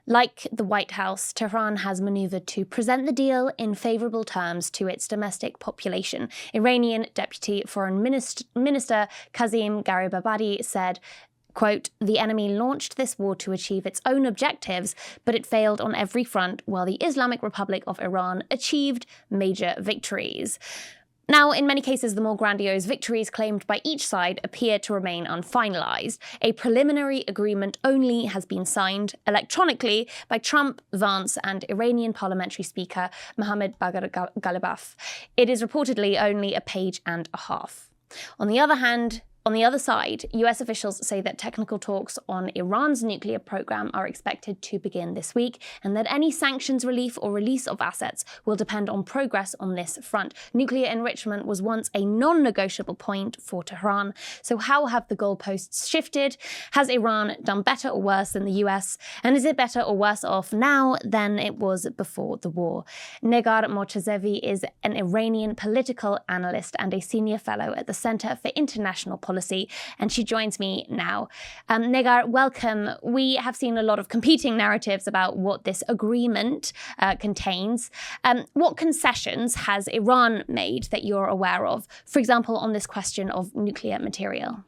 Like the White House, Tehran has manoeuvred to present the deal in favourable terms to its domestic population. Iranian Deputy Foreign Minister Kazem GHARI-BA-BAD-DI said, quote, "The enemy launched this war to achieve its own objectives, but it failed on every front, while the Islamic Republic of Iran achieved major victories." Now, in many cases, the more grandiose victories claimed by each side appear to remain unfinalised. A preliminary agreement only has been signed electronically by Trump, Vance and Iranian parliamentary speaker Mohammad Bagher Ghalibaf. It is reportedly only a page and a half. On the other side, US officials say that technical talks on Iran's nuclear program are expected to begin this week, and that any sanctions relief or release of assets will depend on progress on this front. Nuclear enrichment was once a non-negotiable point for Tehran. So how have the goalposts shifted? Has Iran done better or worse than the US? And is it better or worse off now than it was before the war? Negar Mortazevi is an Iranian political analyst and a senior fellow at the Center for International Policy, and she joins me now. Negar, welcome. We have seen a lot of competing narratives about what this agreement contains. What concessions has Iran made that you're aware of, for example, on this question of nuclear material?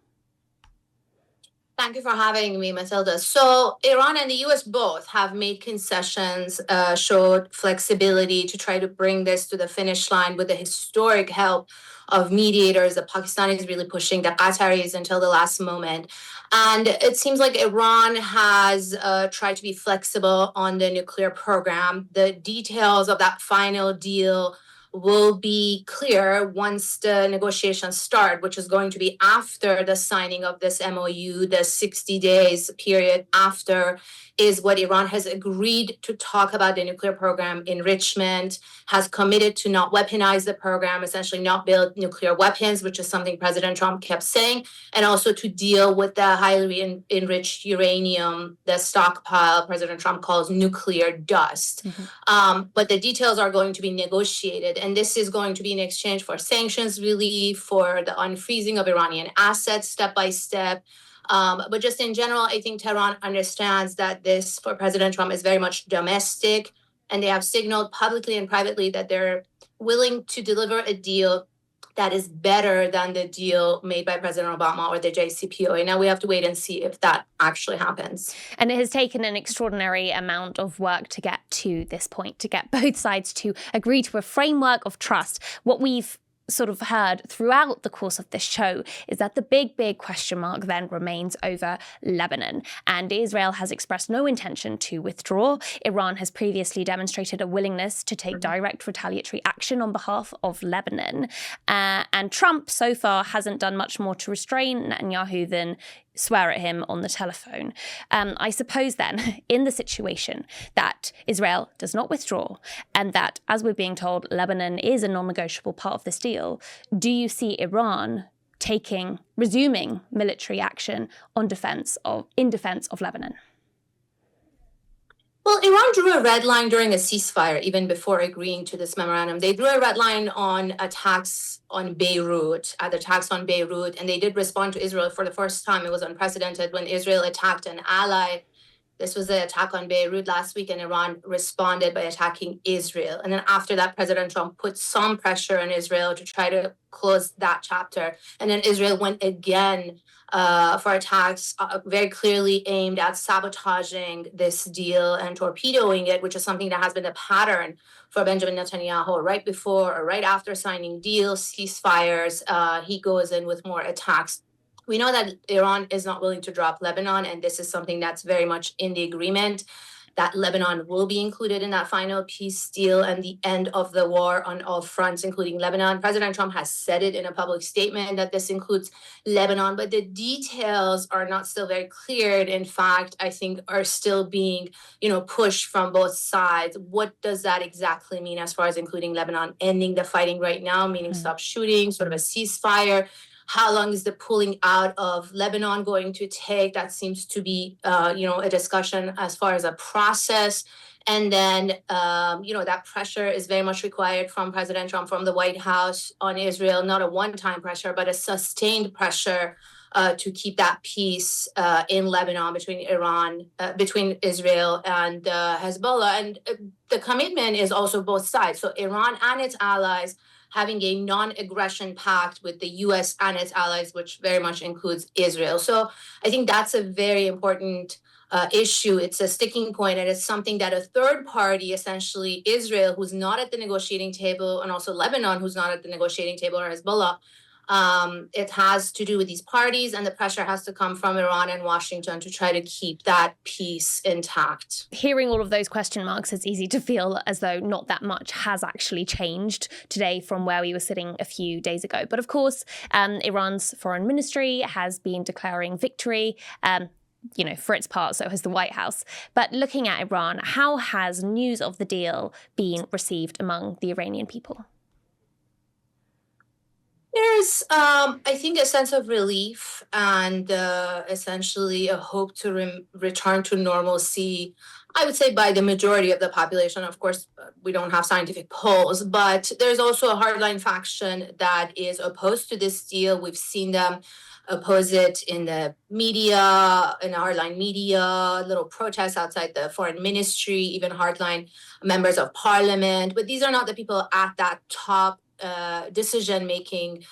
Thank you for having me, Matilda. So Iran and the US both have made concessions, showed flexibility to try to bring this to the finish line with the historic help of mediators. The Pakistanis really pushing the Qataris until the last moment. And it seems like Iran has tried to be flexible on the nuclear program. The details of that final deal will be clear once the negotiations start, which is going to be after the signing of this MOU. The 60 days period after is what Iran has agreed to talk about the nuclear program, enrichment, has committed to not weaponize the program, essentially not build nuclear weapons, which is something President Trump kept saying, and also to deal with the highly enriched uranium, the stockpile President Trump calls nuclear dust. But the details are going to be negotiated. And this is going to be in exchange for sanctions relief, for the unfreezing of Iranian assets step by step. But just in general, I think Tehran understands that this, for President Trump, is very much domestic. And they have signaled publicly and privately that they're willing to deliver a deal that is better than the deal made by President Obama or the JCPOA. Now we have to wait and see if that actually happens. And it has taken an extraordinary amount of work to get to this point, to get both sides to agree to a framework of trust. What we've sort of heard throughout the course of this show is that the big question mark then remains over Lebanon, and Israel has expressed no intention to withdraw. Iran has previously demonstrated a willingness to take direct retaliatory action on behalf of Lebanon, and Trump so far hasn't done much more to restrain Netanyahu than swear at him on the telephone. I suppose then, in the situation that Israel does not withdraw and that, as we're being told, Lebanon is a non-negotiable part of this deal, do you see Iran resuming military action in defense of Lebanon? Well, Iran drew a red line during a ceasefire, even before agreeing to this memorandum. They drew a red line on attacks on Beirut, and they did respond to Israel for the first time. It was unprecedented when Israel attacked an ally. This was the attack on Beirut last week, and Iran responded by attacking Israel. And then after that, President Trump put some pressure on Israel to try to close that chapter. And then Israel went again for attacks very clearly aimed at sabotaging this deal and torpedoing it, which is something that has been a pattern for Benjamin Netanyahu. Right before or right after signing deals, ceasefires, he goes in with more attacks. We know that Iran is not willing to drop Lebanon, and this is something that's very much in the agreement, that Lebanon will be included in that final peace deal and the end of the war on all fronts, including Lebanon. President Trump has said it in a public statement that this includes Lebanon, but the details are not still very clear. In fact, I think are still being, pushed from both sides. What does that exactly mean as far as including Lebanon, ending the fighting right now, meaning stop shooting, sort of a ceasefire? How long is the pulling out of Lebanon going to take? That seems to be, a discussion as far as a process. And then, that pressure is very much required from President Trump, from the White House on Israel, not a one-time pressure, but a sustained pressure to keep that peace in Lebanon between Israel and Hezbollah. And the commitment is also both sides. So Iran and its allies having a non-aggression pact with the US and its allies, which very much includes Israel. So I think that's a very important issue. It's a sticking point, and it's something that a third party, essentially Israel, who's not at the negotiating table, and also Lebanon, who's not at the negotiating table, or Hezbollah, it has to do with these parties, and the pressure has to come from Iran and Washington to try to keep that peace intact. Hearing all of those question marks, it's easy to feel as though not that much has actually changed today from where we were sitting a few days ago. But of course, Iran's foreign ministry has been declaring victory. For its part, so has the White House. But looking at Iran, how has news of the deal been received among the Iranian people? There's, I think, a sense of relief and essentially a hope to return to normalcy, I would say, by the majority of the population. Of course, we don't have scientific polls, but there's also a hardline faction that is opposed to this deal. We've seen them oppose it in the media, in hardline media, little protests outside the foreign ministry, even hardline members of parliament. But these are not the people at that top decision-making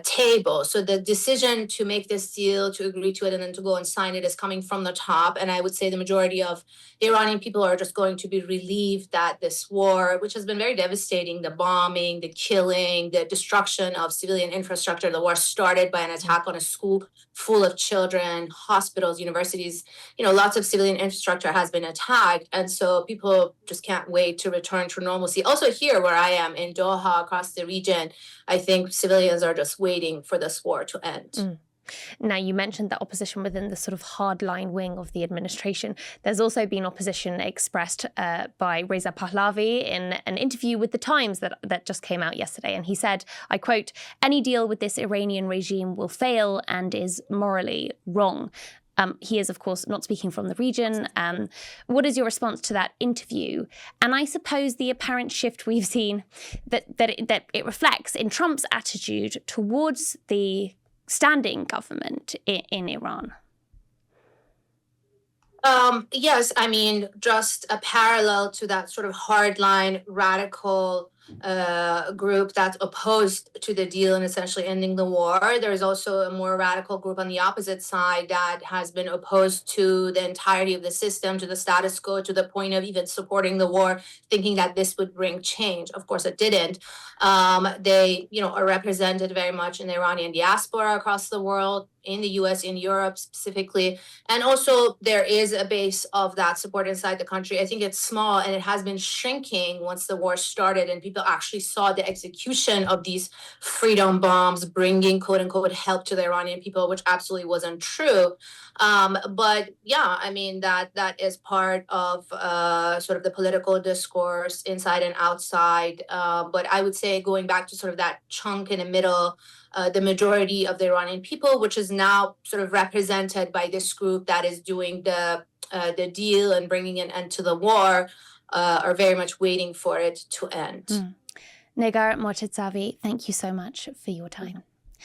table. So the decision to make this deal, to agree to it, and then to go and sign it is coming from the top. And I would say the majority of the Iranian people are just going to be relieved that this war, which has been very devastating, the bombing, the killing, the destruction of civilian infrastructure, the war started by an attack on a school full of children, hospitals, universities, lots of civilian infrastructure has been attacked. And so people just can't wait to return to normalcy. Also here where I am in Doha, across the region, I think civilians are just waiting for this war to end. Now, you mentioned that opposition within the sort of hardline wing of the administration. There's also been opposition expressed by Reza Pahlavi in an interview with The Times that just came out yesterday. And he said, I quote, "Any deal with this Iranian regime will fail and is morally wrong." He is, of course, not speaking from the region. What is your response to that interview? And I suppose the apparent shift we've seen that it reflects in Trump's attitude towards the standing government in Iran. Yes, I mean, just a parallel to that sort of hardline radical group that's opposed to the deal and essentially ending the war. There's also a more radical group on the opposite side that has been opposed to the entirety of the system, to the status quo, to the point of even supporting the war, thinking that this would bring change. Of course, it didn't. They, are represented very much in the Iranian diaspora across the world, in the US, in Europe specifically. And also there is a base of that support inside the country. I think it's small, and it has been shrinking once the war started and people actually saw the execution of these freedom bombs bringing quote unquote help to the Iranian people, which absolutely wasn't true. But yeah, I mean, that is part of sort of the political discourse inside and outside. But I would say, going back to sort of that chunk in the middle, the majority of the Iranian people, which is now sort of represented by this group that is doing the deal and bringing an end to the war, are very much waiting for it to end. Negar Mortadzavi, thank you so much for your time.